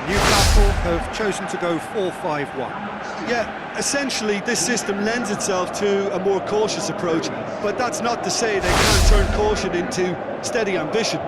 Newcastle have chosen to go 4-5-1. Yeah, essentially this system lends itself to a more cautious approach, but that's not to say they can't turn caution into steady ambition.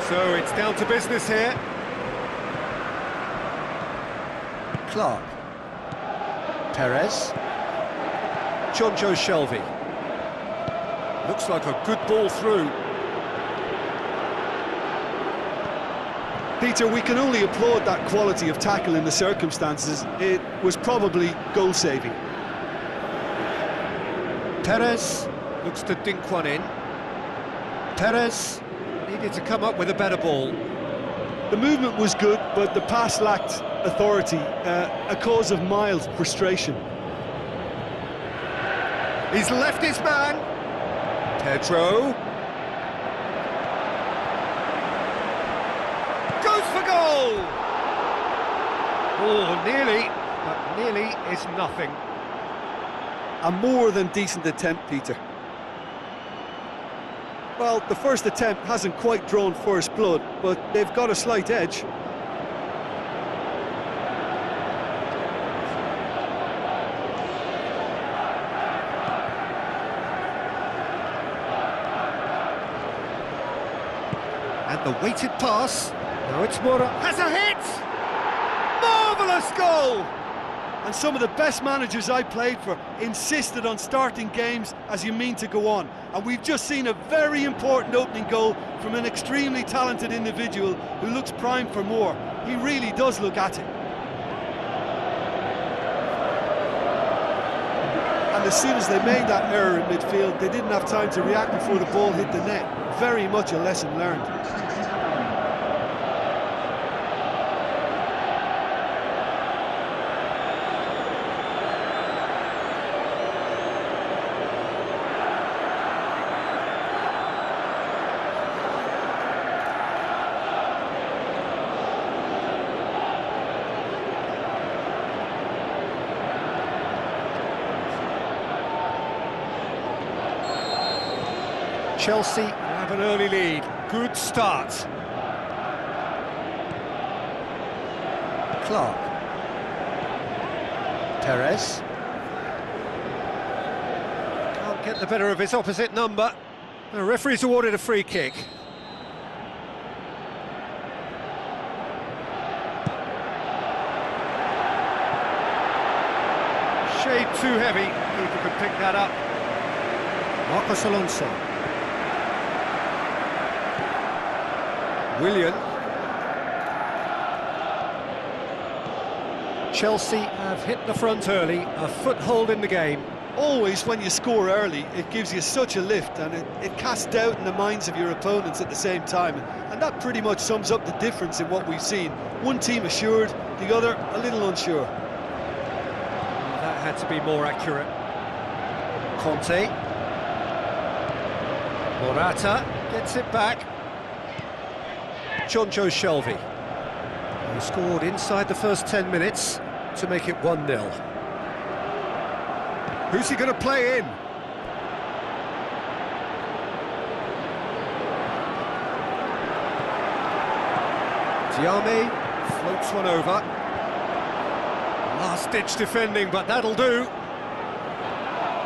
So it's down to business here. Clark. Perez. Jonjo Shelvey. Looks like a good ball through. Peter, we can only applaud that quality of tackle in the circumstances. It was probably goal-saving. Perez looks to dink one in. Perez needed to come up with a better ball. The movement was good, but the pass lacked authority, a cause of mild frustration. He's left his man. Pedro. Goes for goal! Oh, nearly, but nearly is nothing. A more than decent attempt, Peter. Well, the first attempt hasn't quite drawn first blood, but they've got a slight edge. And the weighted pass. Now it's Mora. Has a hit! Marvellous goal! And some of the best managers I played for insisted on starting games as you mean to go on. And we've just seen a very important opening goal from an extremely talented individual who looks primed for more. He really does look at it. And as soon as they made that error in midfield, they didn't have time to react before the ball hit the net. Very much a lesson learned. Chelsea have an early lead. Good start. Clark. Perez. Can't get the better of his opposite number. The referee's awarded a free kick. Shade too heavy. Keeper could pick that up. Marcos Alonso. Willian. Chelsea have hit the front early, a foothold in the game. Always when you score early, it gives you such a lift, and it casts doubt in the minds of your opponents at the same time. And that pretty much sums up the difference in what we've seen. One team assured, the other a little unsure. That had to be more accurate. Conte. Morata gets it back. Jonjo Shelvey, who scored inside the first 10 minutes to make it 1-0. Who's he going to play in? Diame floats one over. Last-ditch defending, but that'll do.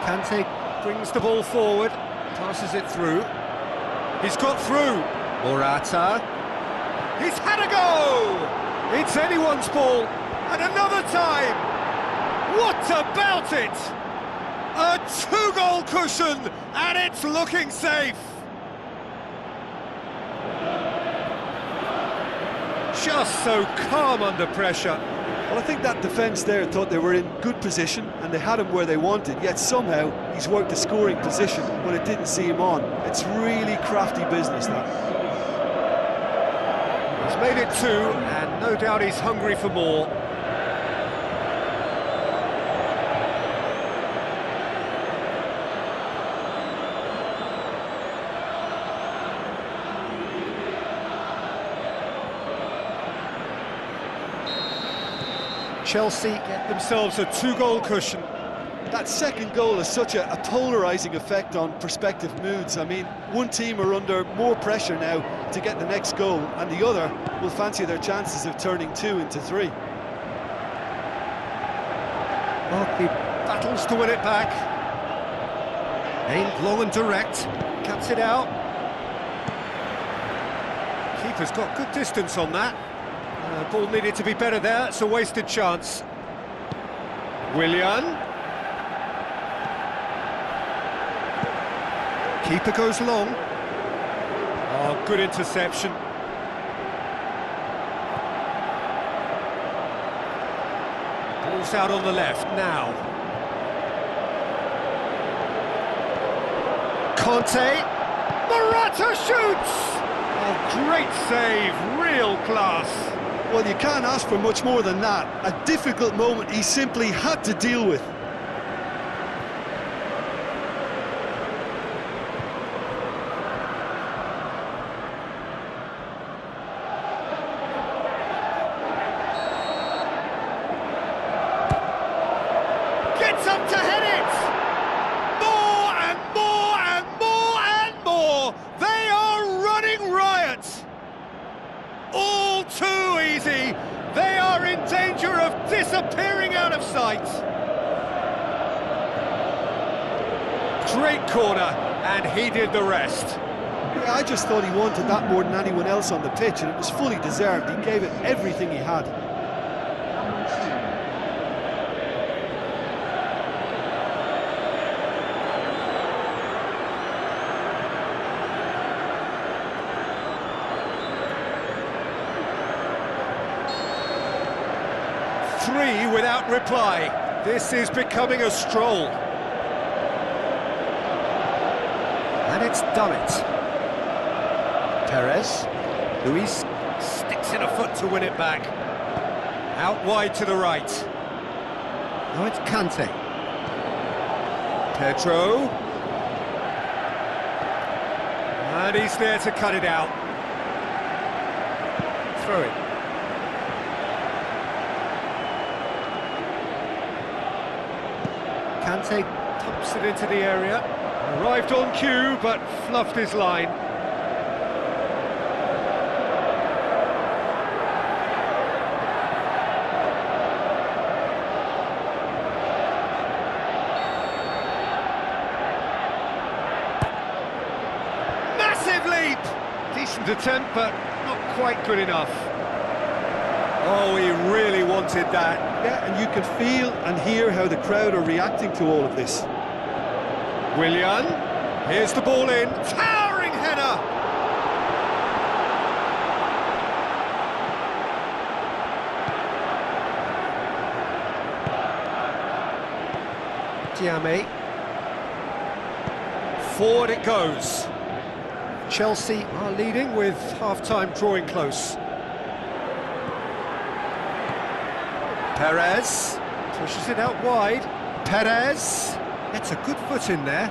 Kante brings the ball forward, passes it through. He's got through. Morata. He's had a go! It's anyone's ball, and another time! What about it? A two-goal cushion, and it's looking safe! Just so calm under pressure. Well, I think that defence there thought they were in good position, and they had him where they wanted, yet somehow he's worked a scoring position when it didn't see him on. It's really crafty business, that. He's made it 2, and no doubt he's hungry for more. Chelsea get themselves a 2-goal cushion. That second goal has such a polarising effect on prospective moods. I mean, one team are under more pressure now to get the next goal, and the other will fancy their chances of turning 2 into 3. He battles to win it back. Aimed long and direct, cuts it out. Keeper's got good distance on that. Ball needed to be better there, it's a wasted chance. Willian. Keeper goes long. Oh, good interception. Ball's out on the left now. Conte. Morata shoots! Oh, great save, real class. Well, you can't ask for much more than that. A difficult moment he simply had to deal with. Gets up to head it! More and more and more and more! They are running riot! All too easy! They are in danger of disappearing out of sight! Great corner, and he did the rest. Yeah, I just thought he wanted that more than anyone else on the pitch, and it was fully deserved. He gave it everything he had. Three without reply. This is becoming a stroll. And it's done it. Perez. Luis sticks in a foot to win it back. Out wide to the right. Now it's Kante. Pedro. And he's there to cut it out. Throw it. Kante pumps it into the area. Arrived on cue, but fluffed his line. Massive leap! Decent attempt, but not quite good enough. Oh, he really wanted that. Yeah, and you can feel and hear how the crowd are reacting to all of this. Willian, here's the ball in, towering header! Diame. Forward it goes. Chelsea are leading with half-time drawing close. Perez pushes it out wide. Perez gets a good foot in there.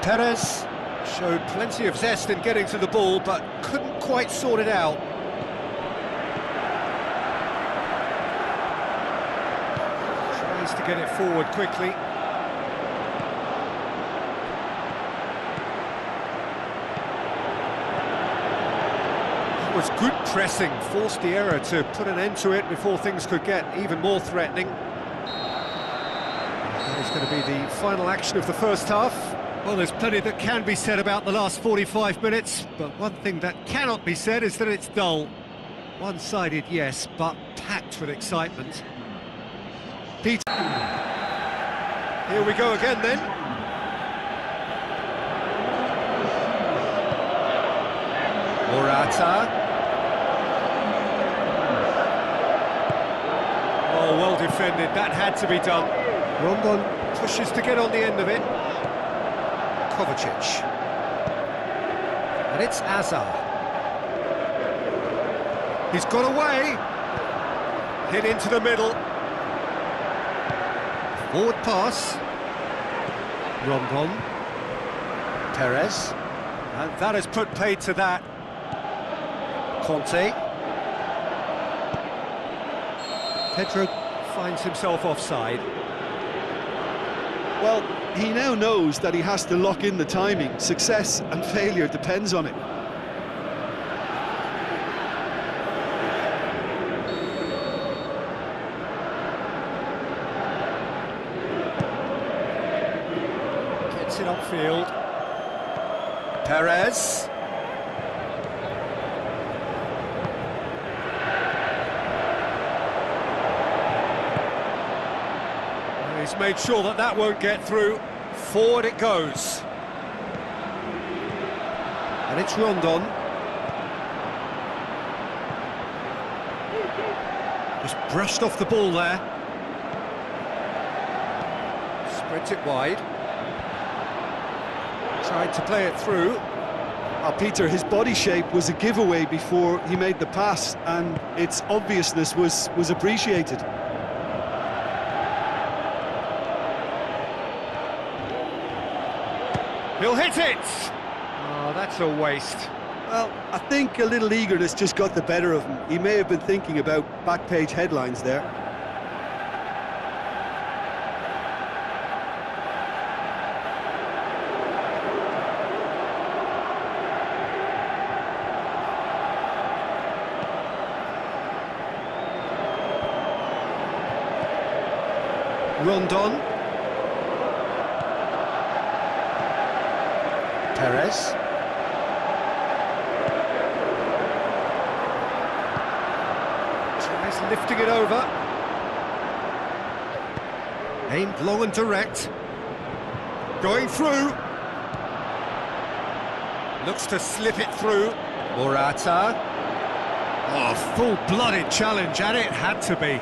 Perez showed plenty of zest in getting to the ball, but couldn't quite sort it out. Tries to get it forward quickly. It was good pressing, forced the error to put an end to it before things could get even more threatening. That is going to be the final action of the first half. Well, there's plenty that can be said about the last 45 minutes, but one thing that cannot be said is that it's dull. One-sided, yes, but packed with excitement. Peter. Here we go again then. Morata. Oh, well defended, that had to be done. Rondon pushes to get on the end of it. Kovacic. And it's Azar. He's got away. Hit into the middle. Forward pass. Rondon. Perez. And that has put paid to that. Conte. Pedro finds himself offside. Well, he now knows that he has to lock in the timing. Success and failure depends on it. Gets it upfield. Perez. He's made sure that that won't get through. Forward it goes. And it's Rondon. Just brushed off the ball there. Spreads it wide. Tried to play it through. Peter, his body shape was a giveaway before he made the pass, and its obviousness was appreciated. He'll hit it! Oh, that's a waste. Well, I think a little eagerness just got the better of him. He may have been thinking about back-page headlines there. Rondon. Perez. Tries lifting it over. Aimed long and direct. Going through. Looks to slip it through. Morata. Oh, full-blooded challenge, and it had to be.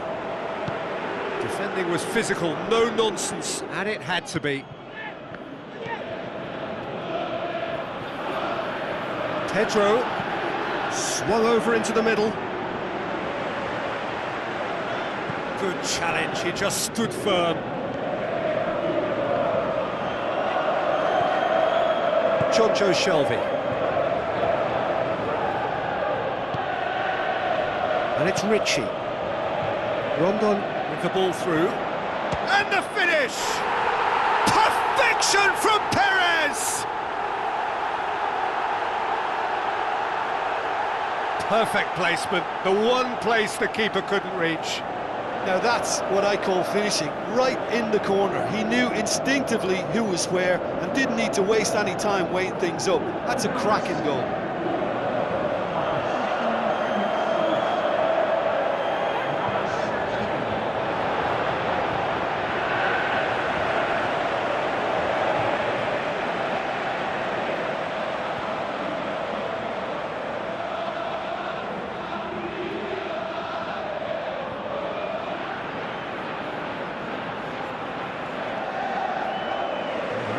Defending was physical, no nonsense, and it had to be. Pedro swung over into the middle. Good challenge, he just stood firm. Jonjo Shelvey. And it's Ritchie. Rondon with the ball through. And the finish! Perfection from Perez! Perfect placement, the one place the keeper couldn't reach. Now that's what I call finishing, right in the corner. He knew instinctively who was where and didn't need to waste any time weighing things up. That's a cracking goal.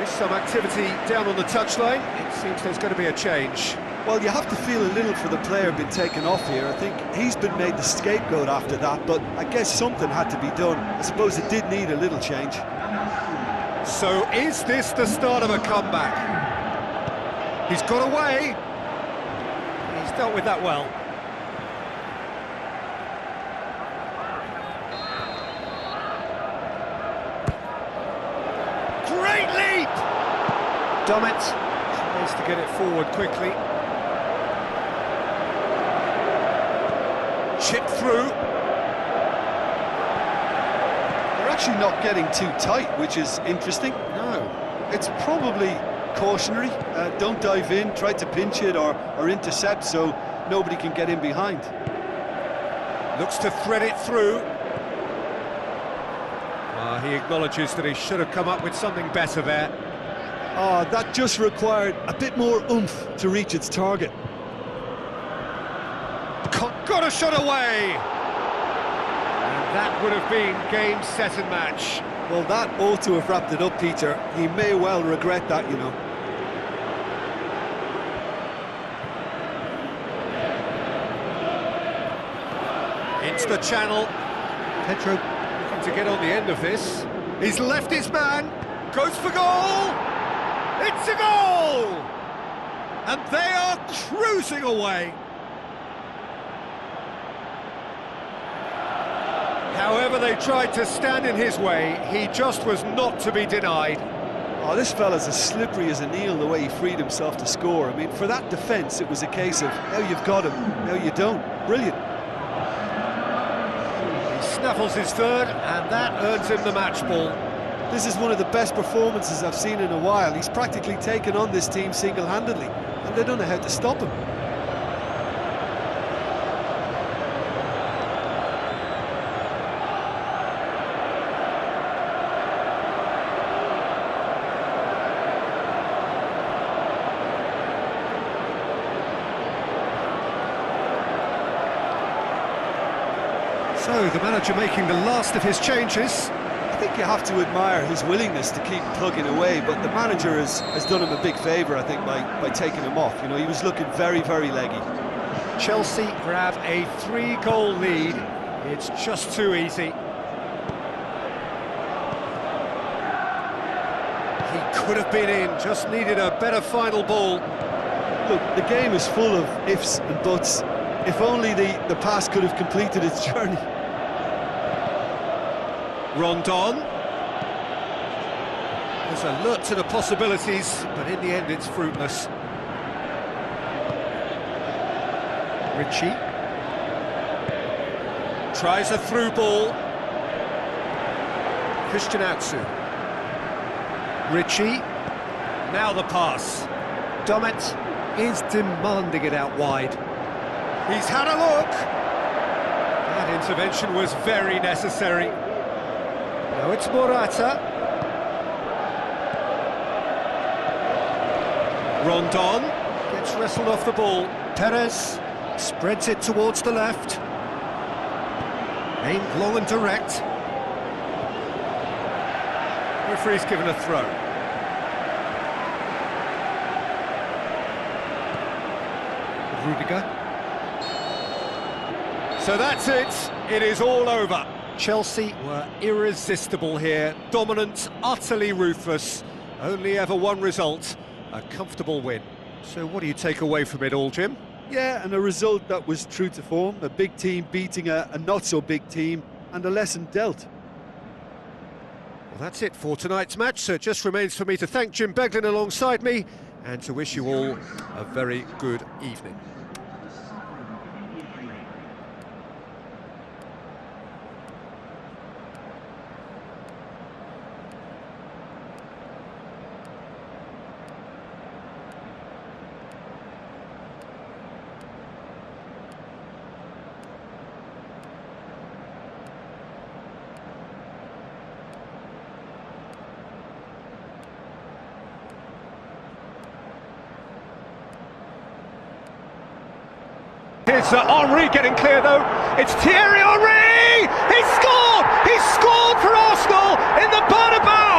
Some activity down on the touchline. It seems there's going to be a change. Well, you have to feel a little for the player being taken off here. I think he's been made the scapegoat after that, but I guess something had to be done. I suppose it did need a little change. So is this the start of a comeback? He's got away. He's dealt with that well. Great leap! Dummett tries to get it forward quickly. Chip through. They're actually not getting too tight, which is interesting. No. It's probably cautionary. Don't dive in, try to pinch it or intercept so nobody can get in behind. Looks to thread it through. He acknowledges that he should have come up with something better there. That just required a bit more oomph to reach its target. Got a shot away! And that would have been game, set and match. Well, that ought to have wrapped it up, Peter. He may well regret that, you know. Into the channel. Pedro looking to get on the end of this. He's left his man. Goes for goal! It's a goal! And they are cruising away. However they tried to stand in his way, he just was not to be denied. Oh, this fella's as slippery as an eel the way he freed himself to score. I mean, for that defence, it was a case of, now you've got him, now you don't. Brilliant. He snaffles his third, and that earns him the match ball. This is one of the best performances I've seen in a while. He's practically taken on this team single-handedly, and they don't know how to stop him. So, the manager making the last of his changes. I think you have to admire his willingness to keep plugging away, but the manager has done him a big favour, I think, by taking him off. You know, he was looking very, very leggy. Chelsea grab a 3-goal lead. It's just too easy. He could have been in, just needed a better final ball. Look, the game is full of ifs and buts. If only the pass could have completed its journey. Rondon. There's alert to the possibilities, but in the end it's fruitless. Ritchie. Tries a through ball. Christian Atsu. Ritchie. Now the pass. Domet is demanding it out wide. He's had a look. That intervention was very necessary. Now it's Morata. Rondon gets wrestled off the ball. Perez spreads it towards the left. Aimed long and direct. Referee's given a throw. Rudiger. So that's it. It is all over. Chelsea were irresistible here, dominant, utterly ruthless. Only ever one result, a comfortable win. So what do you take away from it all, Jim? Yeah, and a result that was true to form, a big team beating a not-so-big team, and a lesson dealt. Well, that's it for tonight's match, so it just remains for me to thank Jim Beglin alongside me, and to wish you all a very good evening. It's Henry getting clear though. It's Thierry Henry! He scored! He scored for Arsenal in the Bernabeu!